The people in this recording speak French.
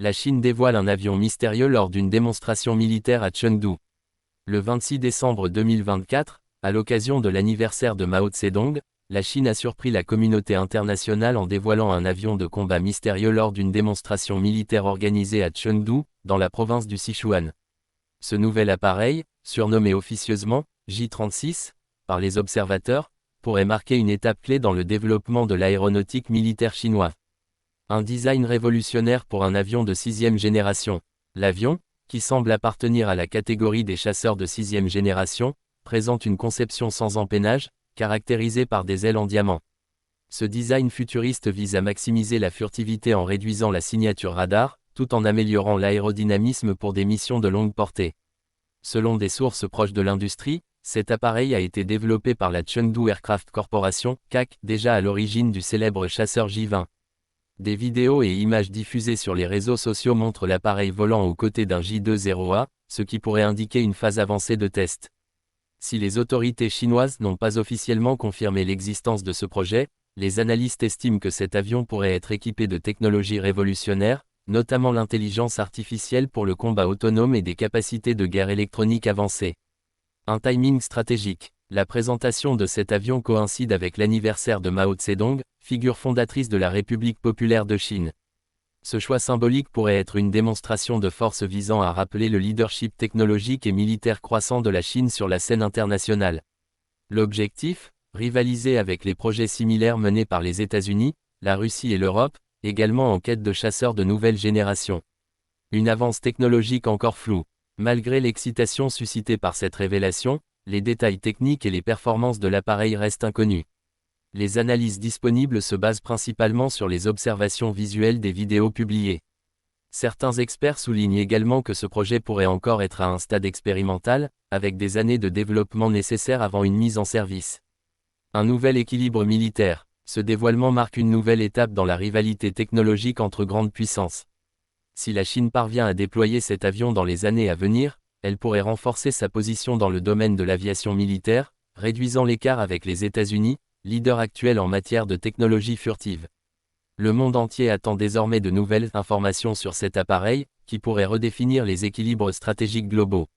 La Chine dévoile un avion mystérieux lors d'une démonstration militaire à Chengdu. Le 26 décembre 2024, à l'occasion de l'anniversaire de Mao Zedong, la Chine a surpris la communauté internationale en dévoilant un avion de combat mystérieux lors d'une démonstration militaire organisée à Chengdu, dans la province du Sichuan. Ce nouvel appareil, surnommé officieusement J-36 par les observateurs, pourrait marquer une étape clé dans le développement de l'aéronautique militaire chinois. Un design révolutionnaire pour un avion de 6e génération. L'avion, qui semble appartenir à la catégorie des chasseurs de 6e génération, présente une conception sans empennage, caractérisée par des ailes en diamant. Ce design futuriste vise à maximiser la furtivité en réduisant la signature radar, tout en améliorant l'aérodynamisme pour des missions de longue portée. Selon des sources proches de l'industrie, cet appareil a été développé par la Chengdu Aircraft Corporation, CAC, déjà à l'origine du célèbre chasseur J-20. Des vidéos et images diffusées sur les réseaux sociaux montrent l'appareil volant aux côtés d'un J-20A, ce qui pourrait indiquer une phase avancée de test. Si les autorités chinoises n'ont pas officiellement confirmé l'existence de ce projet, les analystes estiment que cet avion pourrait être équipé de technologies révolutionnaires, notamment l'intelligence artificielle pour le combat autonome et des capacités de guerre électronique avancées. Un timing stratégique. La présentation de cet avion coïncide avec l'anniversaire de Mao Zedong, figure fondatrice de la République populaire de Chine. Ce choix symbolique pourrait être une démonstration de force visant à rappeler le leadership technologique et militaire croissant de la Chine sur la scène internationale. L'objectif, rivaliser avec les projets similaires menés par les États-Unis, la Russie et l'Europe, également en quête de chasseurs de nouvelle génération. Une avance technologique encore floue. Malgré l'excitation suscitée par cette révélation, les détails techniques et les performances de l'appareil restent inconnus. Les analyses disponibles se basent principalement sur les observations visuelles des vidéos publiées. Certains experts soulignent également que ce projet pourrait encore être à un stade expérimental, avec des années de développement nécessaires avant une mise en service. Un nouvel équilibre militaire. Ce dévoilement marque une nouvelle étape dans la rivalité technologique entre grandes puissances. Si la Chine parvient à déployer cet avion dans les années à venir, elle pourrait renforcer sa position dans le domaine de l'aviation militaire, réduisant l'écart avec les États-Unis, leader actuel en matière de technologie furtive. Le monde entier attend désormais de nouvelles informations sur cet appareil, qui pourrait redéfinir les équilibres stratégiques globaux.